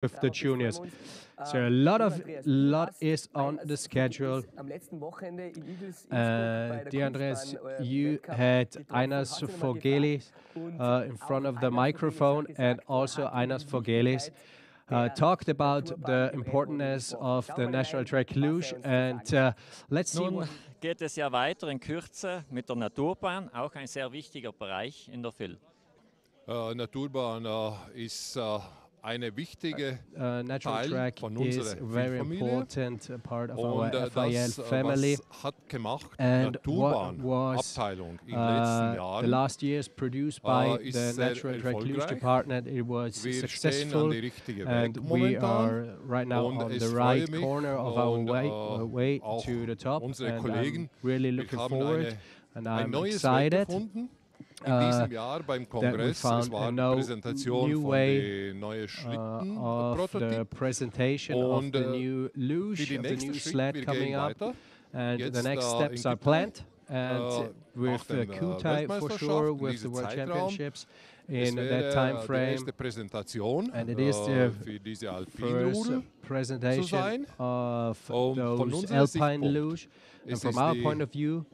with the juniors. So a lot is on the schedule. Dear Andreas, you had Einas Vogelis in front of the microphone, and also Einas Vogelis talked about the importance of the National Track Luge, and let's see. Nun geht es ja weiter in Kürze mit der Naturbahn, auch ein sehr wichtiger Bereich in der FIL. Naturbahn ist eine wichtige Natural Teil track von is unserer a very FIL-Familie. important part of Und our FIL family. was hat gemacht And what was Naturbahn-Abteilung in den letzten the Jahren last years produced by ist the sehr Natural Track Luge erfolgreich. department? It was Wir stehen an successful, der richtigen and Weg we momentan. are right now Und on es the freut right mich corner of our und, way auch to the top. unsere And Kollegen, I'm really wir looking haben forward, and ein I'm neues excited Weg gefunden in diesem Jahr beim that we Kongress. Es found war a die Präsentation new von way den neuen of the Schlitten-Prototyp. presentation of Und the new für luge, die of the nächsten new Schritte, sled wir coming gehen up. weiter. And the Jetzt next in steps are Kühtai, planned, and nach with den Kühtai for sure, with the Weltmeisterschaften, World Zeitraum. Championships Es in that wäre time die frame. erste Präsentation And it is the für diese first Alpinrudel presentation sein. of Von those unserem alpine Sichtpunkt luge. And ist from es our die point of view,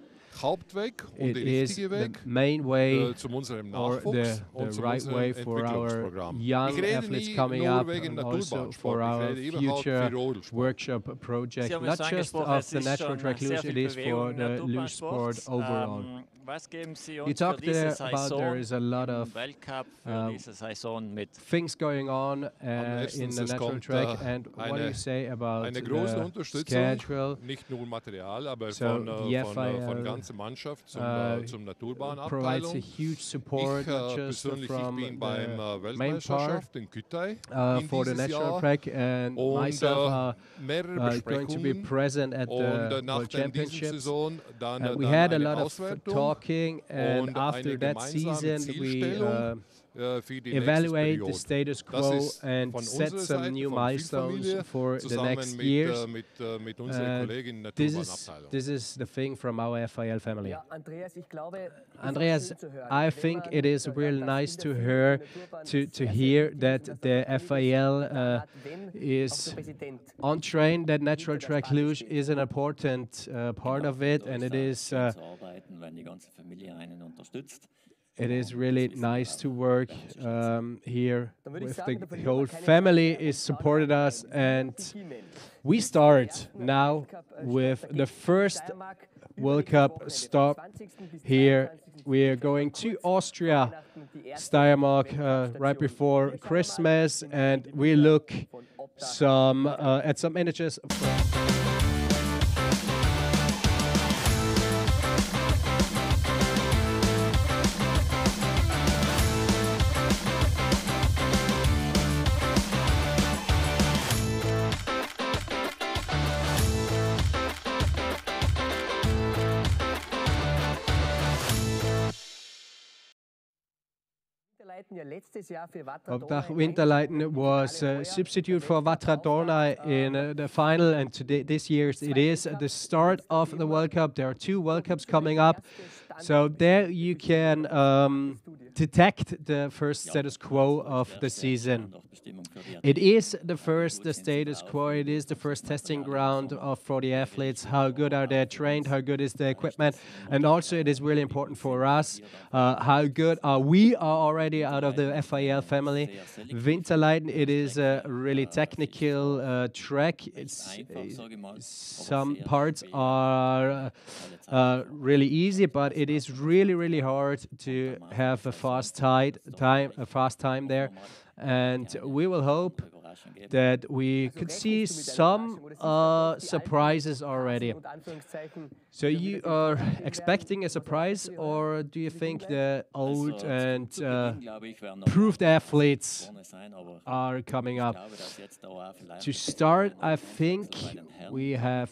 Hauptweg und it der is richtige the Weg main way zu unserem or Nachwuchs the und zu right unserem way for our Entwicklungsprogramm. young Ich rede athletes nie coming nur up, wegen and also for Naturbahnsport, ich our rede überhaupt future für Rodelsport. workshop project, Sie haben not es just angesprochen, of es the ist natural schon track sehr luge, viel it is for Bewegung im the luge sport Naturbahnsport. overall. Was geben Sie You uns für talked diese about there is a lot Saison of im Weltcup, für diese Saison mit? things going on in erstens, the es natural kommt, track, and what do you say about eine große the Unterstützung, schedule? nicht nur Material, aber So the von FIL ganzer Mannschaft zum provides a Naturbahnabteilung. huge support, Ich not just persönlich from bin beim the main part Weltmeisterschaft in Kühtai for the dieses national Jahr track, and und myself are mehrere going to be Besprechungen present at und the nach World dieser Championships. Saison dann, We had a eine lot of Auswertung talking, and und after eine that gemeinsame season we Zielstellung für die nächste evaluate the Periode. status Das quo ist and von set unserer some Seite, new von milestones FIL-Familie, for the zusammen next years. mit unserer Kollegin in der This Naturbahn-Abteilung. is the thing from our FIL family. Ja, Andreas, I think it is really nice to hear that the FIL is on train, that natural track luge is an important part of it, and it is it is really nice to work here with the whole family is supported us, and we start now with the first World Cup stop here. We are going to Austria, Steiermark, right before Christmas, and we look at some images. Winterleiten was a substitute for Vatra Dorna in the final, and today, this year it is the start of the World Cup. There are 2 World Cups coming up, so there you can detect the first status quo of the season. It is the first status quo, it is the first testing ground for the athletes. How good are they trained, how good is the equipment, and also it is really important for us, how good are we already out of the FIL family. Winterleiten, it is a really technical track. Some parts are really easy, but it is really hard to have a fast time there. And we will hope that we could see some surprises already. So you are expecting a surprise, or do you think the old and proved athletes are coming up? To start, I think we have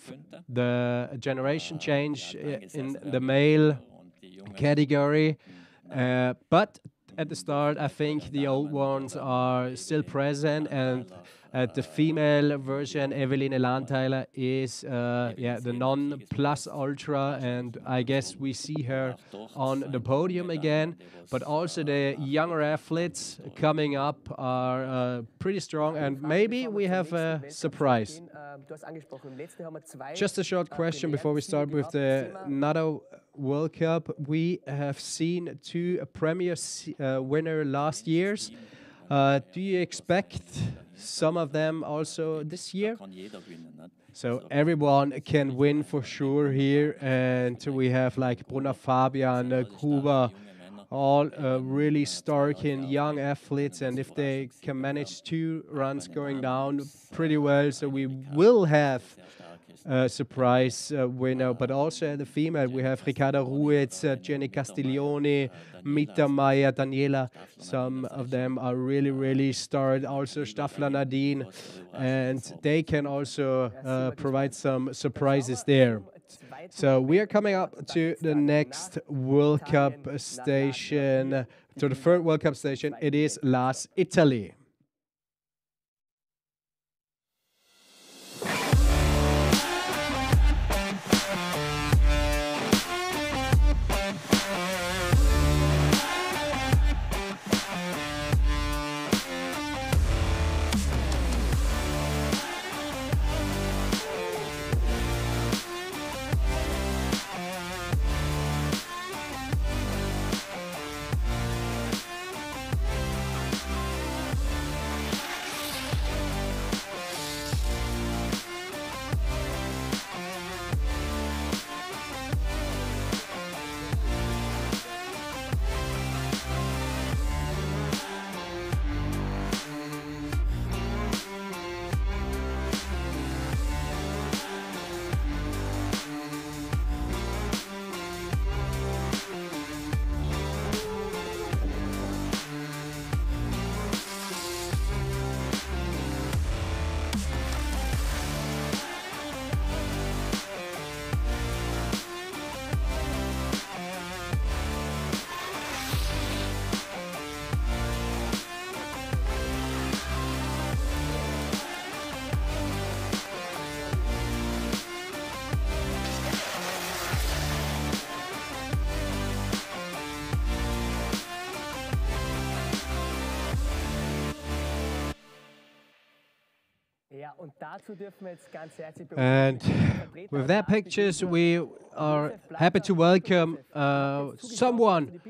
the generation change in the male category, but at the start, I think the old ones are still present, and The female version, Evelin Lanthaler, is the non-plus ultra, and I guess we see her on the podium again. But also the younger athletes coming up are pretty strong, and maybe we have a surprise. Just a short question before we start with the NATO World Cup. We have seen two Premier winner last years. Do you expect some of them also this year? So everyone can win for sure here, and we have like Brunner Fabian, Kuba, all really starking young athletes, and if they can manage 2 runs going down pretty well, so we will have surprise winner. But also at the female, we have Riccarda Ruetz, Jenny Castiglioni, Mittermeier, Daniela. Some of them are really starred. Also Staffler Nadine, and they can also provide some surprises there. So we are coming up to the next World Cup station, to the third World Cup station. It is Las, Italy. And with that pictures, we are happy to welcome someone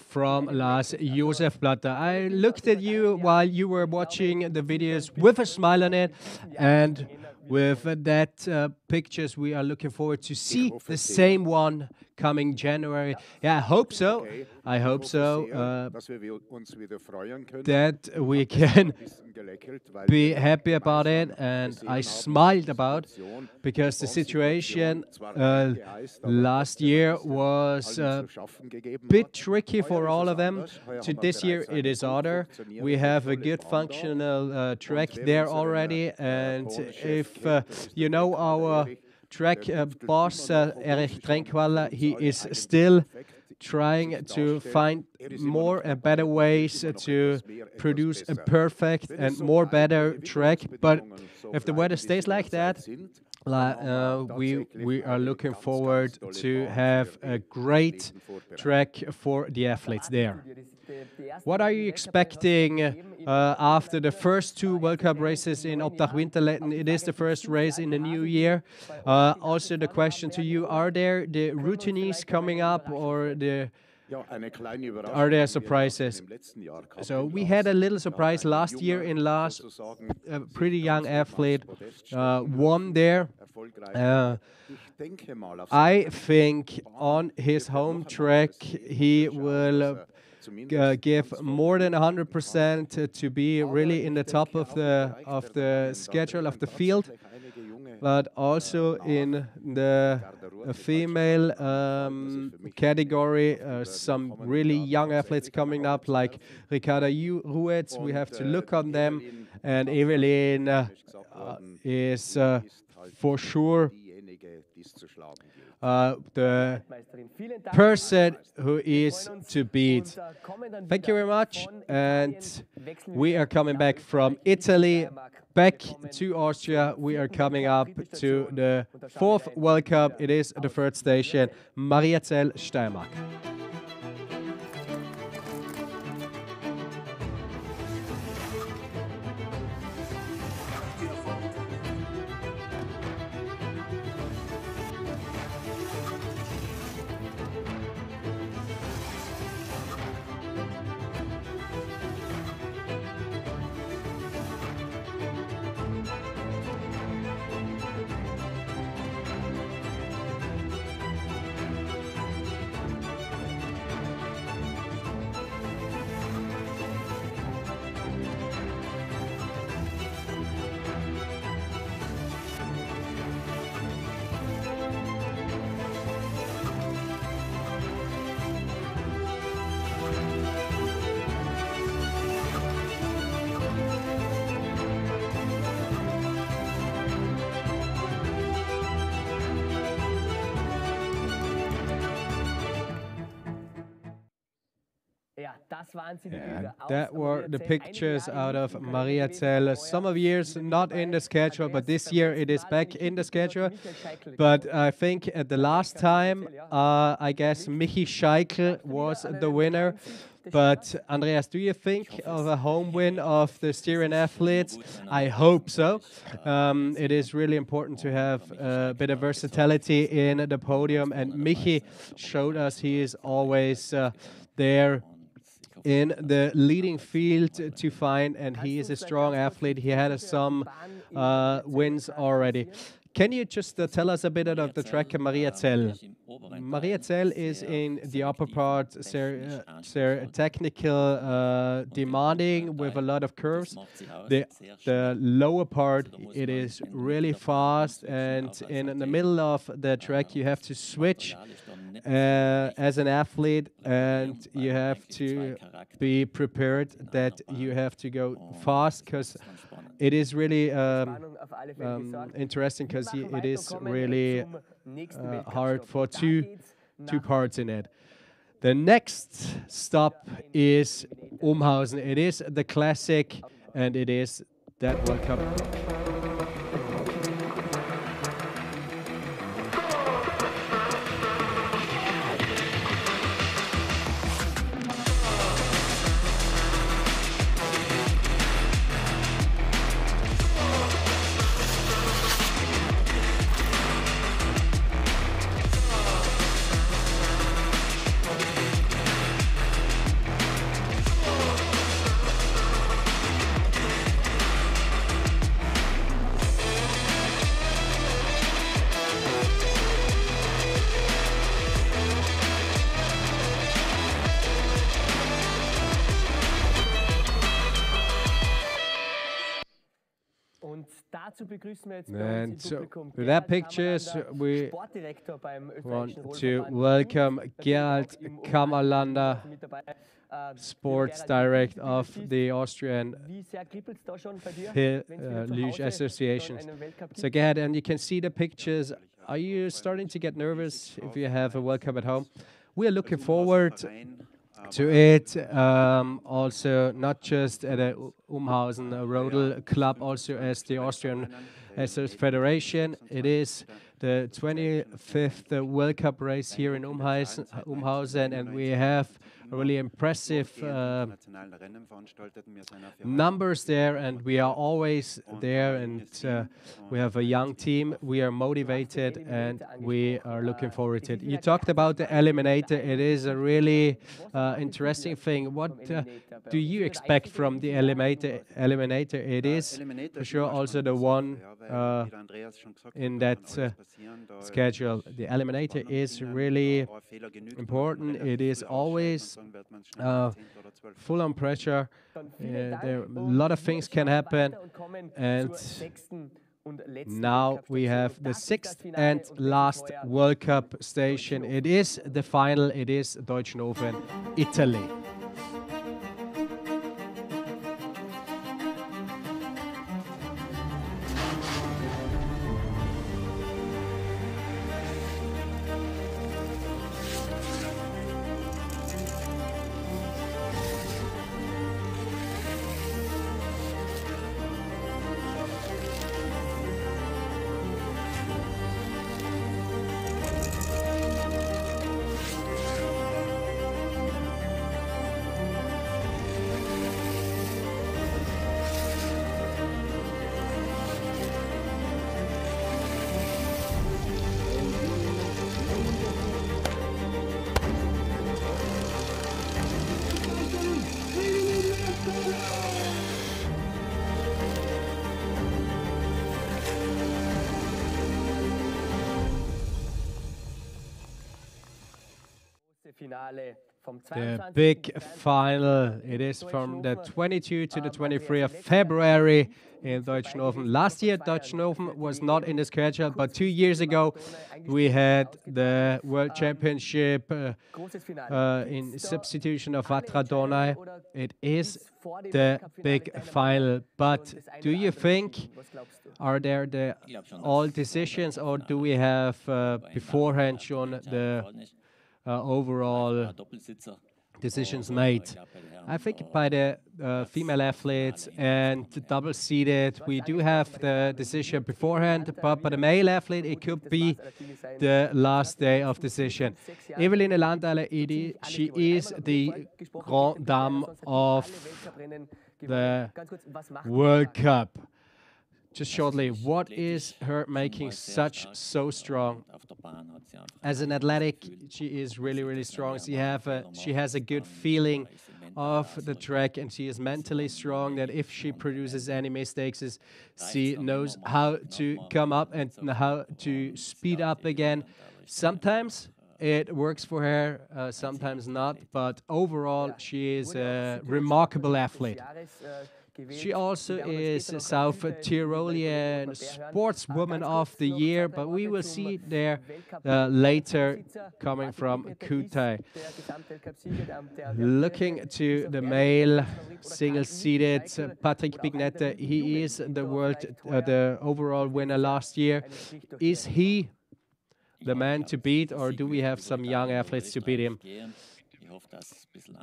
from Lars Josef Blatter. I looked at you while you were watching the videos with a smile on it, and with that pictures, we are looking forward to see the same one coming January. Yeah, I hope so. I hope so. That we can be happy about it, and I smiled about, because the situation last year was a bit tricky for all of them. To this year it is harder. We have a good functional track there already, and if you know our track boss, Erich Trenkwaller, he is still trying to find more and better ways to produce a perfect and more better track. But if the weather stays like that, we are looking forward to have a great track for the athletes there. What are you expecting after the first 2 World Cup races in Obdach Winterleiten? It is the first race in the new year. Also the question to you, are there the routinees coming up, or are there surprises? So we had a little surprise last year in Lars. A pretty young athlete won there. I think on his home track he will give more than 100% to be really in the top of the schedule of the field. But also in the female category, some really young athletes coming up, like Riccarda Ruetz. We have to look on them, and Evelin is for sure the person who is to beat. Thank you very much, and we are coming back from Italy back to Austria. We are coming up to the 4th World Cup. It is the 3rd station, Mariazell, Steiermark. Yeah, that were the pictures out of Mariazell. Some of years not in the schedule, but this year it is back in the schedule. But I think at the last time, I guess Michi Scheikl was the winner. But Andreas, do you think of a home win of the Styrian athletes? I hope so. It is really important to have a bit of versatility in the podium, and Michi showed us he is always there in the leading field to find, and he is a strong athlete. He had some wins already. Can you just tell us a bit of the track Mariazell? Mariazell is in the upper part, sehr technical, demanding with a lot of curves. The lower part, it is really fast, and in the middle of the track you have to switch as an athlete, and you have to be prepared that you have to go fast, because it is really interesting, because it is really hard for two parts in it. The next stop is Umhausen. It is the classic, and it is that World Cup. And so, with that pictures, we want to welcome Gerald Kammerlander, Sports Director of the Austrian FIL Association. So Gerhard, and you can see the pictures. Are you starting to get nervous if you have a World Cup at home? We are looking forward to it, also not just at a Umhausen Rodel Club, also as the Austrian Federation. It is the 25th World Cup race here in Umhausen, and we have really impressive numbers there, and we are always there, and we have a young team. We are motivated, and we are looking forward to it. You talked about the eliminator. It is a really interesting thing. What do you expect from the eliminator? It is for sure also the one in that schedule. The eliminator is really important. It is always full on pressure. There a lot of things can happen, and now we have the 6th and last World Cup station. It is the final. It is Deutschnofen, Italy. the big final. It is from the 22 to the 23 of February in Deutschnofen. Last year, Deutschnofen was not in the schedule, but 2 years ago, we had the World Championship in substitution of Vatra Donau. It is the big final. But do you think, are there all decisions, or do we have beforehand shown the overall decisions made? I think by the female athletes and the double-seated, we do have the decision beforehand, but by the male athlete, it could be the last day of decision. Evelin Lanthaler, she is the Grand Dame of the World Cup. Just shortly, what is her making so strong? As an athletic, she is really, really strong. She has a good feeling of the track, and she is mentally strong, that if she produces any mistakes, she knows how to come up and how to speed up again. Sometimes it works for her, sometimes not, but overall, she is a remarkable athlete. She also is South Tyrolean Sportswoman of the Year, but we will see there later coming from Kühtai. Looking to the male single-seated, Patrick Pigneter, he is the overall winner last year. Is he the man to beat, or do we have some young athletes to beat him?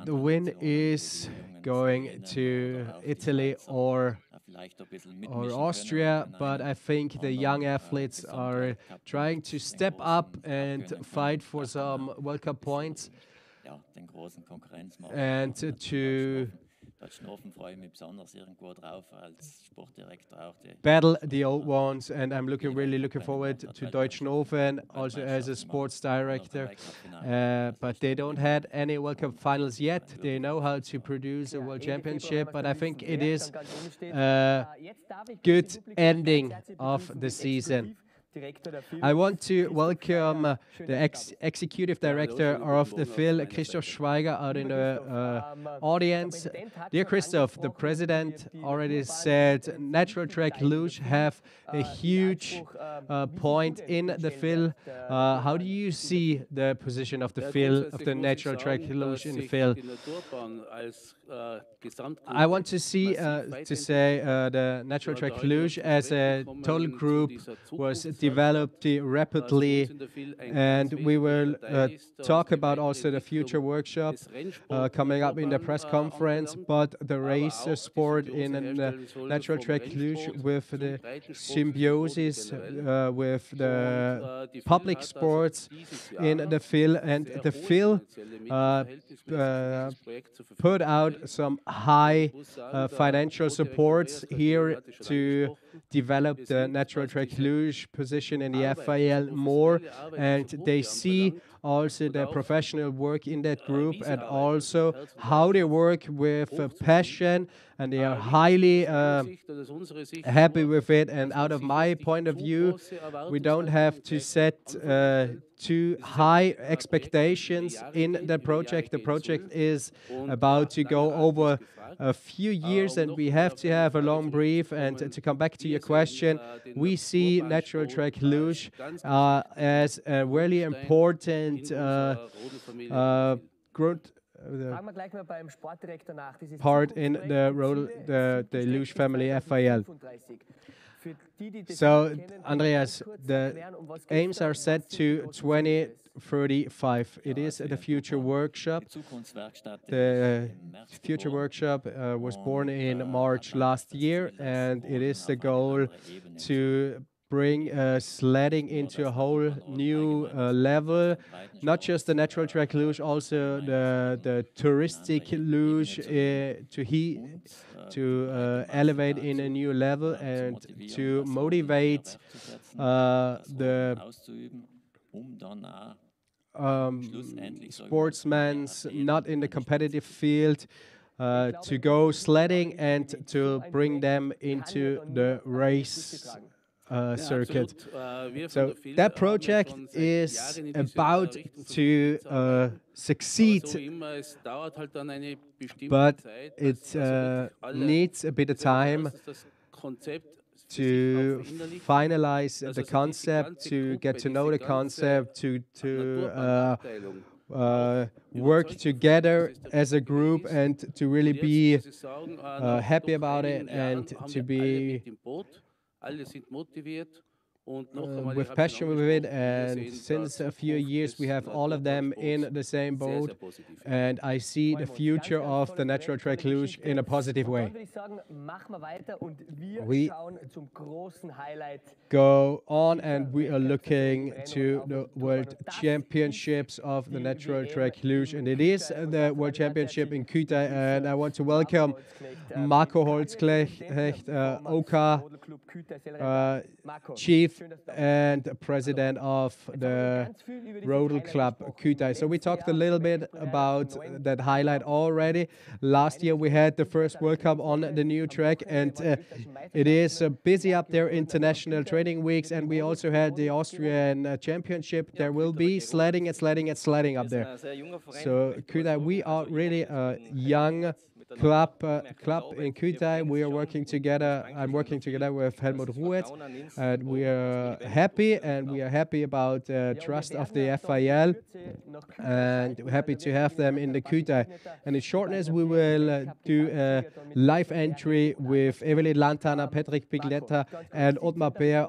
The win is going to Italy or Austria, but I think the young athletes are trying to step up and fight for some World Cup points and to battle the old ones, and I'm really looking forward to Deutschnofen, also as a sports director. But they don't have any World Cup finals yet. They know how to produce a World Championship, but I think it is a good ending of the season. I want to welcome the Executive Director of the FIL, Christoph Schweiger, out in the audience. Dear Christoph, the President already said natural track luge have a huge point in the FIL. How do you see the position of the FIL, of the natural track luge in the FIL? I want to say the natural track luge as a total group was developed rapidly, and we will talk about also the future workshop coming up in the press conference. But the race sport in natural track luge with the symbiosis with the public sports in the FIL, and the FIL put out some high financial supports here to develop the natural track luge position in the FIL more, and they see also the professional work in that group and also how they work with passion, and they are highly happy with it. And out of my point of view, we don't have to set too high expectations in the project. The project is about to go over a few years, and we have to have a long brief. And to come back to your question, we see natural track luge as a really important part in the luge family FIL. So, Andreas, the aims are set to 2035. It is the Future Workshop. The Future Workshop was born in March last year, and it is the goal to bring sledding into a whole new level. Not just the natural track luge, also the touristic luge to elevate in a new level and to motivate the sportsmen not in the competitive field to go sledding and to bring them into the race circuit. So that project is about to succeed, but it needs a bit of time to finalize the concept, to get to know the concept, to work together as a group and to really be happy about it and to be with passion with it. And since a few years we have all of them in the same boat, and I see the future of the natural track luge in a positive way. We go on and we are looking to the World Championships of the natural track luge, and it is the World Championship in Kühtai, and I want to welcome Marco Holzknecht, Oka Chief and President of the Rodel Club Kühtai. So we talked a little bit about that highlight already. Last year we had the first World Cup on the new track, and it is busy up there, international training weeks, and we also had the Austrian Championship. There will be sledding up there. So Kühtai, we are really a young club in Kühtai. We are working together. I'm working together with Helmut Ruetz, and we are happy about the trust of the FIL, and we're happy to have them in the Kühtai. And in shortness, we will do a live entry with Evelin Lanthaler, Patrick Pigneter, and Ottmar Beer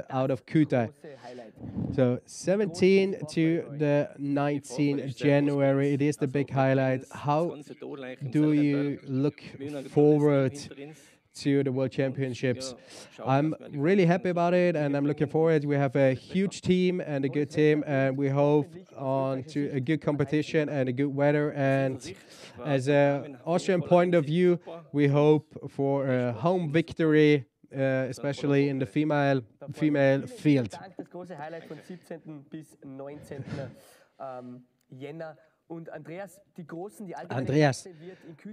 out of Kühtai. So 17 to the 19th January, it is the big highlight. How do you look forward to the World Championships? I'm really happy about it, and I'm looking forward. We have a huge team and a good team, and we hope on to a good competition and a good weather. And as an Austrian point of view, we hope for a home victory, especially in the female field. Andreas,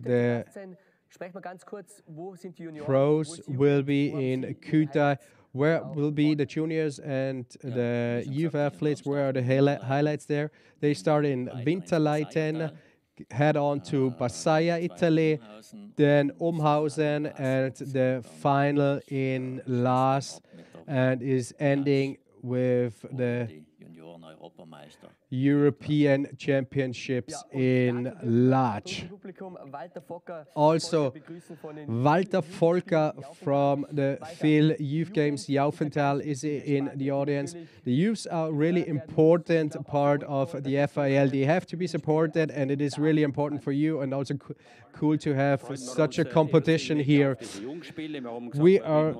the pros will be in Kühtai. Where will be the juniors and the youth athletes? Where are the highlights there? They start in Winterleiten, head on to Basaya, Italy, then Umhausen, and the final in Lars, and is ending with the European Championships in Walch. Also, Walter Volker from the FIL Youth Games Jaufenthal is in the audience. The youths are really important part of the FIL. They have to be supported, and it is really important for you, and also cool to have such a competition here. We are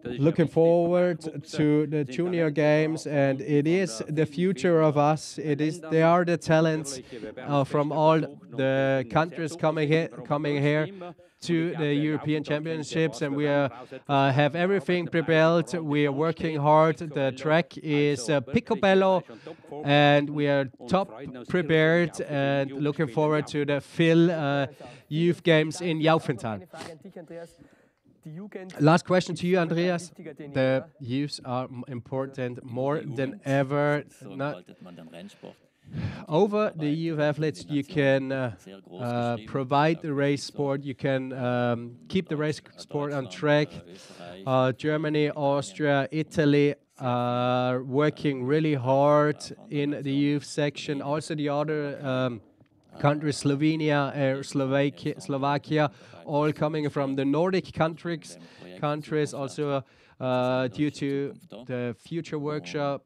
looking forward to the junior games, and it is the future of us. They are the talents from all the countries coming here to the European Championships, and we have everything prepared. We are working hard. The track is picobello, and we are top prepared and looking forward to the FIL Youth Games in Jaufenthal. Last question to you, Andreas. The youths are important more than ever. Over the youth athletes, you can provide the race sport, you can keep the race sport on track. Germany, Austria, Italy are working really hard in the youth section. Also the other countries, Slovenia, Slovakia, all coming from the Nordic countries. Also due to the future workshop,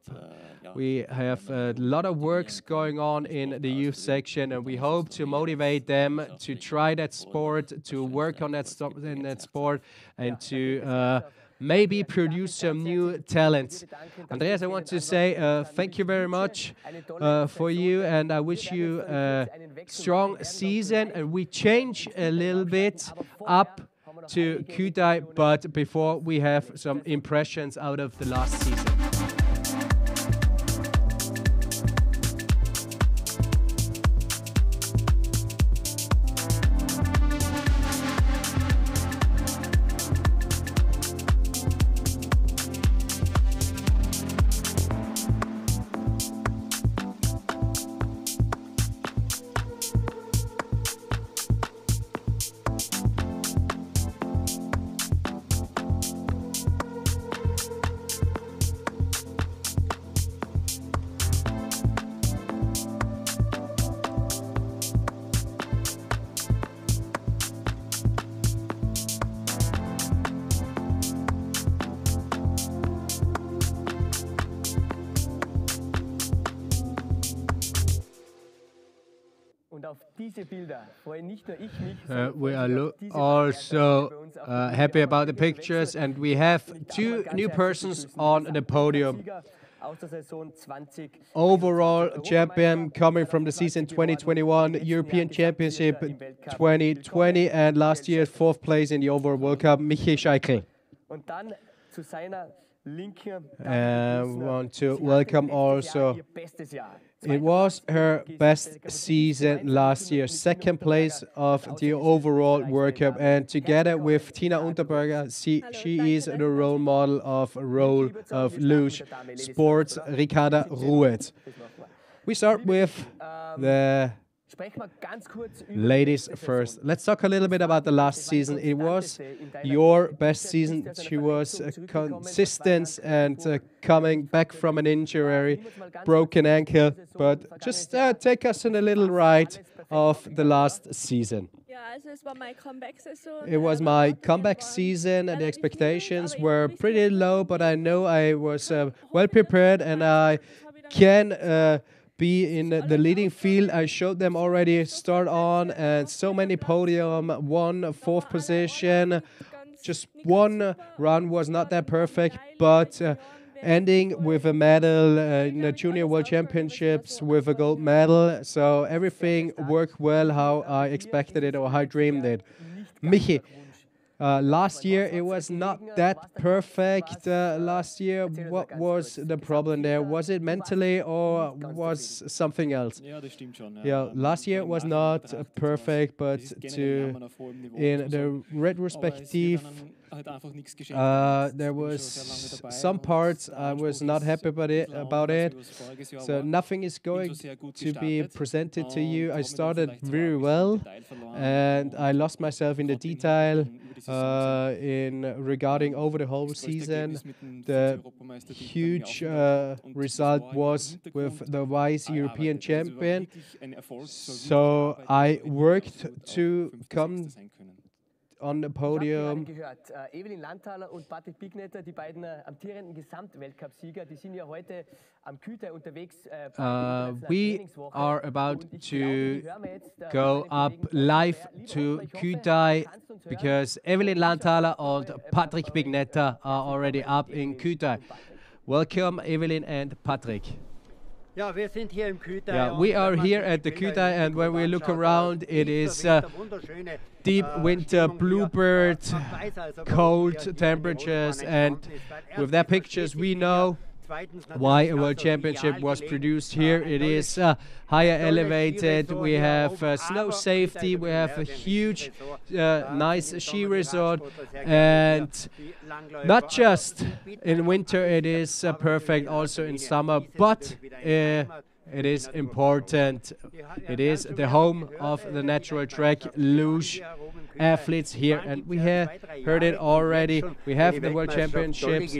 we have a lot of works going on in the youth section, and we hope to motivate them to try that sport, to work on that sport, and to maybe produce some new talents. Andreas, I want to say thank you very much for you, and I wish you a strong season. And we change a little bit up to Kühtai, but before we have some impressions out of the last season. We are also happy about the pictures, and we have two new persons on the podium. Overall champion coming from the season 2021, European Championship 2020, and last year 4th place in the overall World Cup, Scheikl. We want to welcome also, it was her best season last year, 2nd place of the overall World Cup, and together with Tina Unterberger, she is the role model of Luge Sports, Riccarda Ruetz. We start with the ladies first. Let's talk a little bit about the last season. It was your best season. She was consistent and coming back from an injury, broken ankle. But just take us on a little ride of the last season. It was my comeback season, and the expectations were pretty low, but I know I was well prepared, and I can be in the leading field. I showed them already start on, and so many podium, 4th position. Just one run was not that perfect, but ending with a medal in the Junior World Championships with a gold medal. So everything worked well how I expected it or how I dreamed it. Michi, last year it was not that perfect. Last year, what was the problem there? Was it mentally or was something else? Yeah, last year was not perfect, but in the retrospective, there was some parts I was not happy about it. So nothing is going to be presented to you. I started very well, and I lost myself in the detail. Regarding over the whole season, the huge result was with the vice European champion. So I worked to come on the podium. Evelin Lanthaler und Patrick Pigneter, die beiden amtierenden Gesamtweltcup-Sieger, die sind ja heute am Kühtai unterwegs. We are about to go up live to Kühtai because Evelin Lanthaler and Patrick Pigneter are already up in Kühtai. Welcome, Evelin and Patrick. Yeah, we are here at the Kühtai, and when we look around, it is deep winter, bluebird, cold temperatures, and with that pictures we know why a World Championship was produced here. It is higher elevated, we have snow safety, we have a huge, nice ski resort, and not just in winter it is perfect, also in summer, but it is important. It is the home of the natural track luge athletes here, and we have heard it already. We have the World Championships.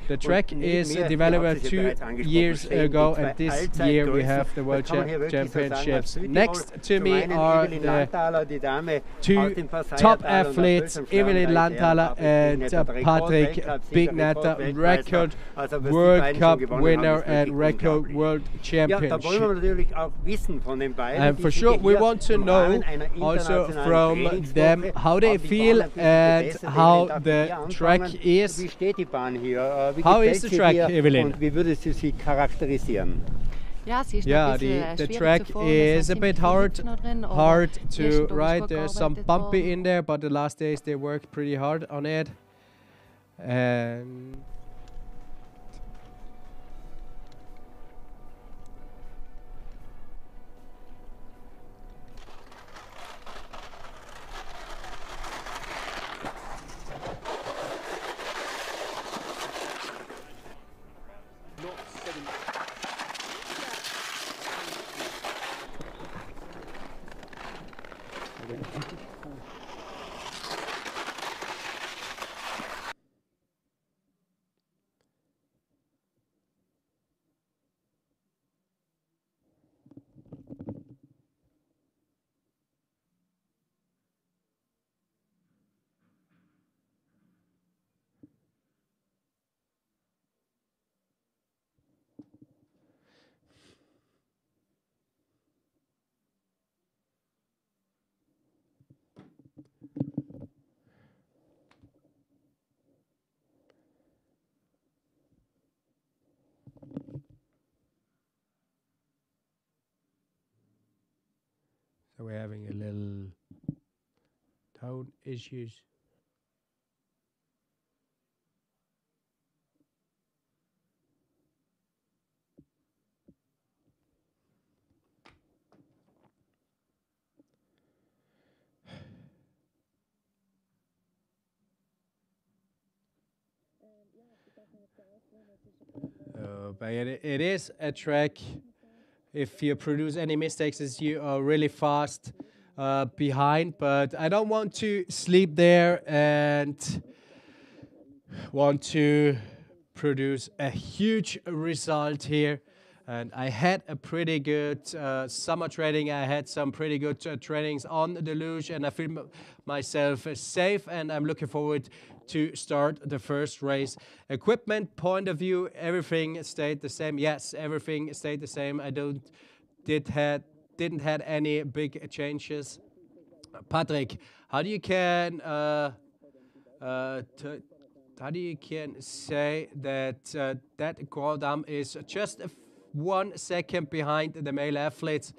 The track is developed 2 years ago, and this year we have the World Championships. Next to me are the 2 top athletes, Evelin Lanthaler and Patrick Pigneter, record World Cup winner and record World Championship. And for sure we want to know also from them how they feel and how the track is. How is the track, Evelin? Yeah, the track is a bit hard to ride. There's some bumpy in there, but the last days they worked pretty hard on it. And we're having a little tone issues. But it is a track. If you produce any mistakes, you are really fast behind. But I don't want to sleep there and want to produce a huge result here. And I had a pretty good summer training. I had some pretty good trainings on the luge, and I feel myself safe, and I'm looking forward to start the first race. Equipment point of view, everything stayed the same. Yes, everything stayed the same. I didn't had any big changes. Patrick, how do you can say that that Grand Dame is just 1 second behind the male athletes?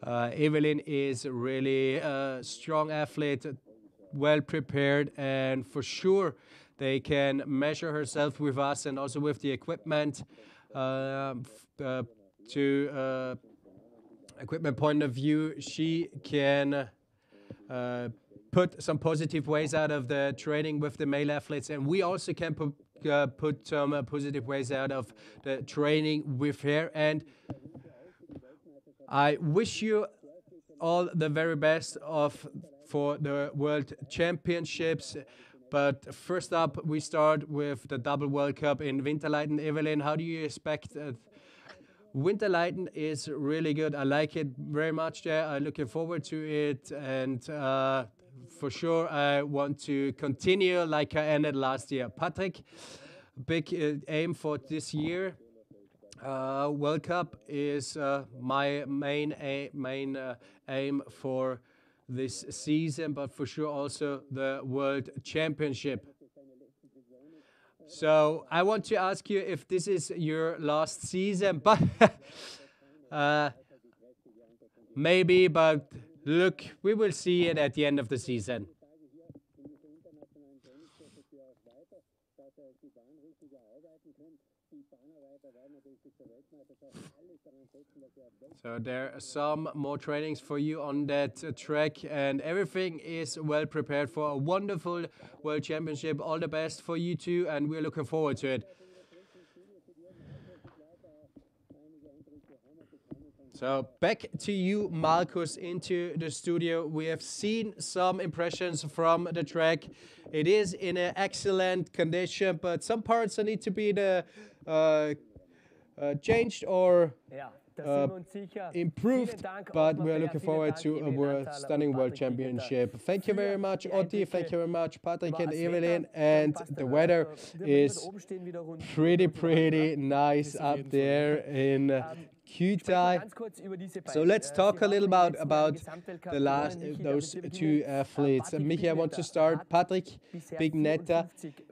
Evelin is really a strong athlete, well prepared, and for sure they can measure herself with us and also with the equipment. To equipment point of view, she can put some positive ways out of the training with the male athletes, and we also can put some positive ways out of the training with her. And I wish you all the very best for the World Championships. But first up, we start with the double World Cup in Winterleiten. Evelin, how do you expect? Winterleiten is really good. I like it very much there. I'm looking forward to it. And for sure, I want to continue like I ended last year. Patrick, big aim for this year. World Cup is my main aim for this season, but for sure also the World Championship. So I want to ask you if this is your last season, but maybe, but look, we will see it at the end of the season. So there are some more trainings for you on that track, and everything is well prepared for a wonderful World Championship. All the best for you too, and we're looking forward to it. So back to you, Markus, into the studio. We have seen some impressions from the track. It is in an excellent condition, but some parts need to be changed or improved, but we're looking forward to a stunning World Championship. Thank you very much, Otti. Thank you very much, Patrick and Evelin. And the weather is pretty nice up there in Kühtai. So let's talk a little about those two athletes. Michi, I want to start. Patrick Pigneter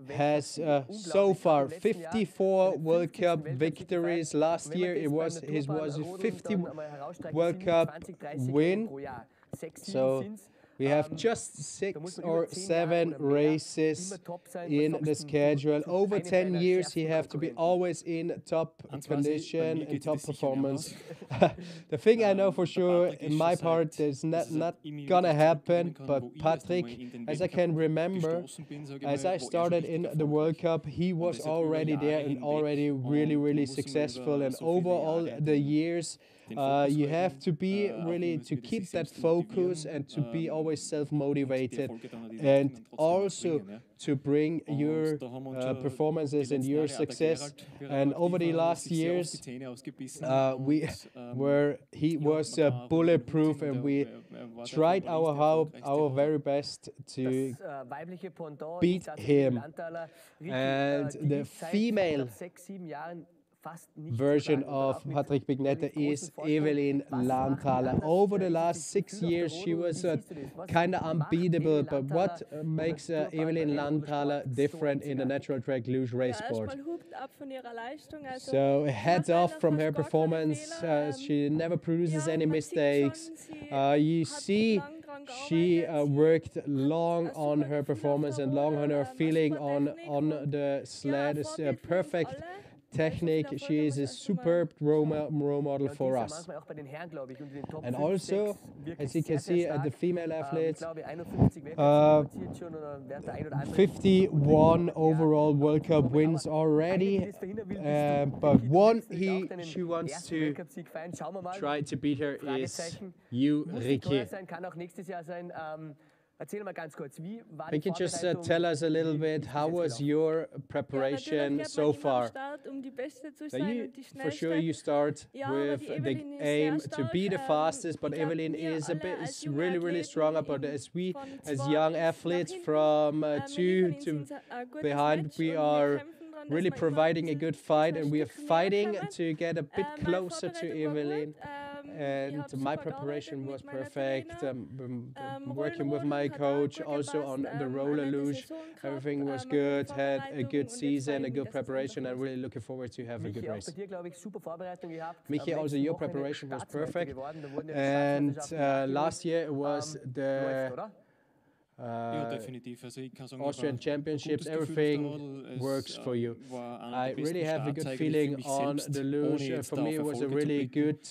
has so far 54 World Cup victories. Last year it was his 50th World Cup win. So we have just 6 or 7 races in the schedule. Over 10 years, he have to be always in top condition and top performance. The thing I know for sure, in my part, is not gonna happen. But Patrick, as I can remember, as I started in the World Cup, he was already there and already really successful. And over all the years, you have to be really to keep that focus and to be always self-motivated, and also to bring your performances and your success. And over the last years, he was bulletproof, and we tried our very best to beat him. And the female version of Patrick Pigneter is Evelin Lanthaler. Over the last 6 years, she was kind of unbeatable, but what makes Evelin Lanthaler different in the natural track luge race sport? So heads off from her performance. She never produces any mistakes. You see, she worked long on her performance and long on her feeling on the sled. It's a perfect technique. She is a superb role model for us. And also, as you can see at the female athletes, 51 overall World Cup wins already, but one she wants to try to beat her is you, Ricky. Can you just tell us a little bit, how was your preparation so far? For sure you start with the aim to be the fastest, but Evelin is really stronger. But as young athletes from 2 to behind, we are really providing a good fight, and we are fighting to get a bit closer to Evelin. And my preparation was perfect. Working with my coach, also on the roller luge, everything was good. Had a good season, a good preparation. I'm really looking forward to have a good race. Michi, also your preparation was perfect. And last year it was the Austrian Championships. Everything works for you. I really have a good feeling on the luge. For me, it was a really good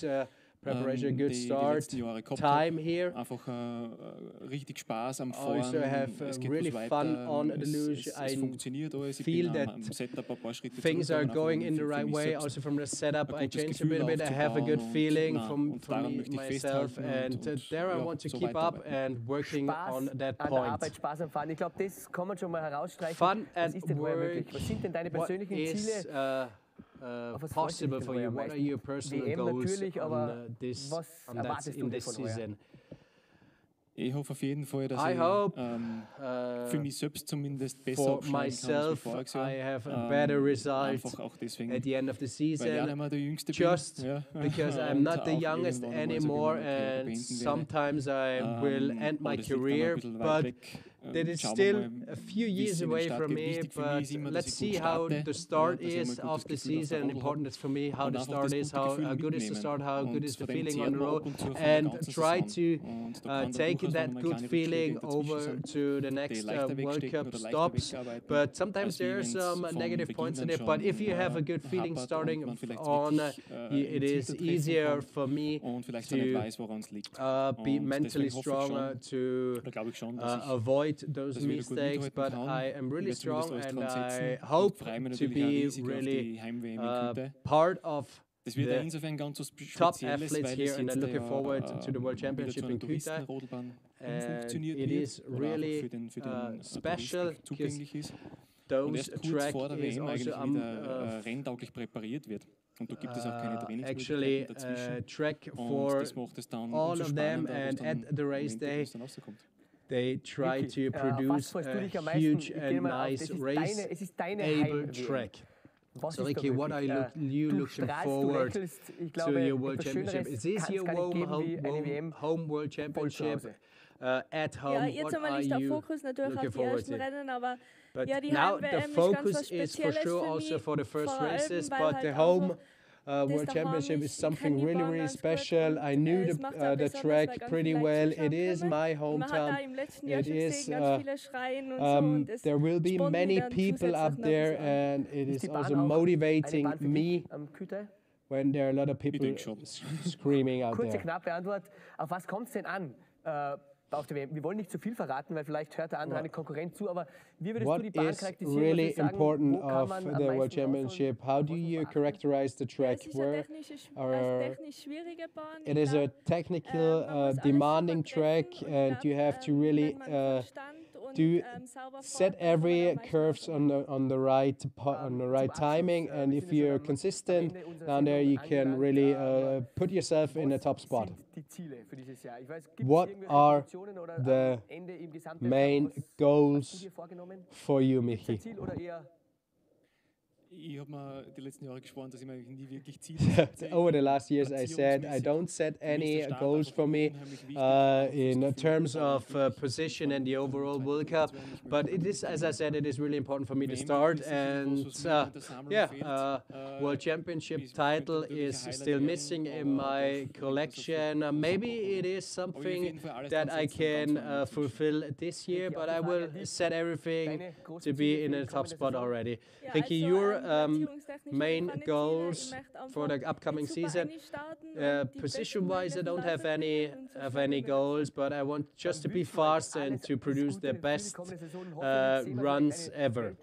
preparation, good start time here. Also I have really fun on the luge. I feel that things are going in the right way. Also from the setup, I changed a little bit. I have a good feeling from myself, and there I want to keep up and working on that point. Fun at work. What is possible for you? What are your personal goals on in this season? Ich hoffe auf jeden Fall, dass I hope für mich selbst zumindest besser for abschneiden myself kann als I have a better result einfach auch deswegen, at the end of the weil ich season, einmal der Jüngste just bin, because I'm not the youngest anymore, and sometimes I will end my career, but that is still a few years away from me. But let's see how the start is of the season. Important is for me how the start is, how good is the start, how good is the feeling on the road, and try to take that good feeling over to the next World Cup stops. But sometimes there are some negative points in it. But if you have a good feeling starting on, it is easier for me to be mentally stronger, to avoid those mistakes. But I am really strong, and I hope to be really part of the top athletes here, and I'm looking forward to the World Championship in Kühtai. And it is really special because those track is also actually track for all of them, and at the race day they try to produce a huge and nice race-able track. So, Ricky, what are you looking forward to your World Championship? Is this your home World Championship at home? What are you looking forward to? But now the focus is for sure also for the first races, but the home World Championship is something really special. I knew the track pretty well. It is my hometown. It is, there will be many people up there, and it is also motivating me when there are a lot of people screaming out there. Wir wollen nicht zu viel verraten, weil vielleicht hört der andere eine Konkurrent zu, aber wie würdest du die Bahn charakterisieren? What is really important of the World Championship? How do you characterize the track? It is a technical, demanding track, and you have to really set every curves on the right timing, and if you're consistent down there, you can really put yourself in a top spot. What are the main goals for you, Michi? Ich habe mir die letzten Jahre geschworen, dass ich mir nie wirklich Ziele Over the last years, I said I don't set any goals for me in terms of position and the overall World Cup. But it is, as I said, it is really important for me to start. And World Championship title is still missing in my collection. Maybe it is something that I can fulfill this year, but I will set everything to be in a top spot already. Thank you. Your main goals for the upcoming season. Position-wise, I don't have any goals, but I want just to be fast and to produce the best runs ever.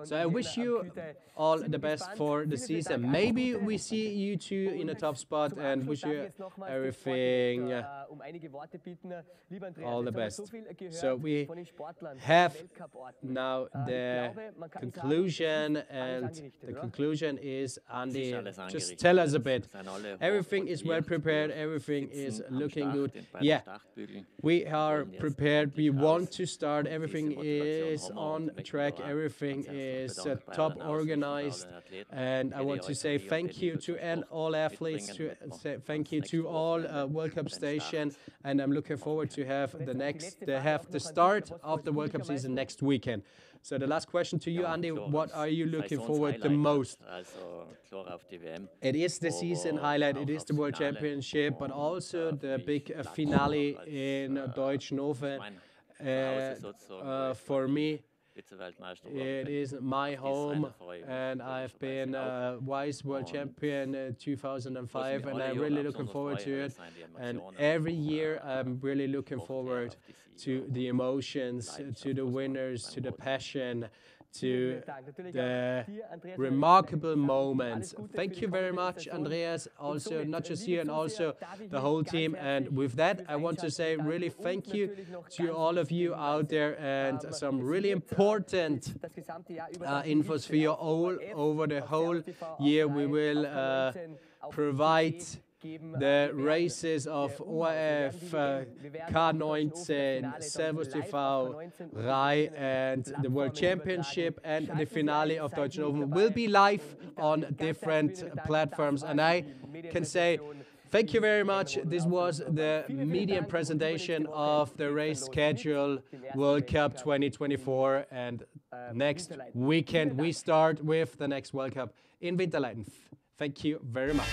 So I wish you all the best for the season. Maybe we see you two in a top spot, and wish you everything all the best. So we have now the conclusion, and the conclusion is, Andy, just tell us a bit. Everything is well prepared, everything is looking good. Yeah, we are prepared, we want to start, everything is on track, everything is top organized, and I want to say thank you to all athletes, thank you to all World Cup station, and I'm looking forward to have the start of the World Cup season next weekend. So the last question to you, Andy, what are you looking forward the most? It is the season highlight, it is the World Championship, but also the big finale in Deutschnofen. For me, it is my home, and I've been Vice World Champion 2005, and I'm really looking forward to it. And every year I'm really looking forward to the emotions, to the winners, to the passion, to the remarkable moments. Thank you very much, Andreas, also not just you, and also the whole team. And with that, I want to say really thank you to all of you out there, and some really important infos for you all over the whole year. We will provide the races of ORF, K19, Servus TV, RAI, and the World Championship, and the finale of Deutschnofen will be live on different platforms. And I can say thank you very much. This was the Medien presentation of the race schedule World Cup 2024. And next weekend we start with the next World Cup in Winterleiten. Thank you very much.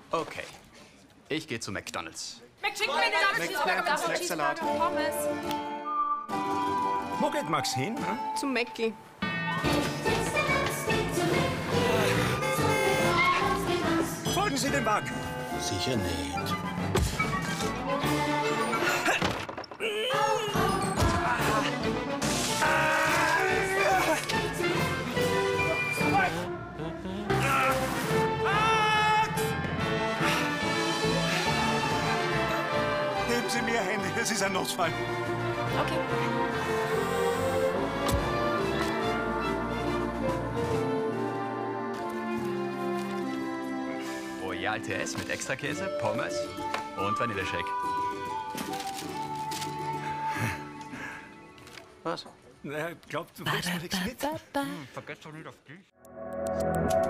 Okay, ich gehe zu McDonald's. McChicken mit Salat, Pommes. Wo geht Max hin? Zum Mäcki. Folgen Sie dem Wagen. Sicher nicht. Geben Sie mir Hände, es ist ein Notfall. Okay. Royal TS mit Extrakäse, Pommes und Vanilleshake. Was? Na, glaub, du bringst mir nichts mit. Ba, ba, ba. Vergesst doch nicht auf dich.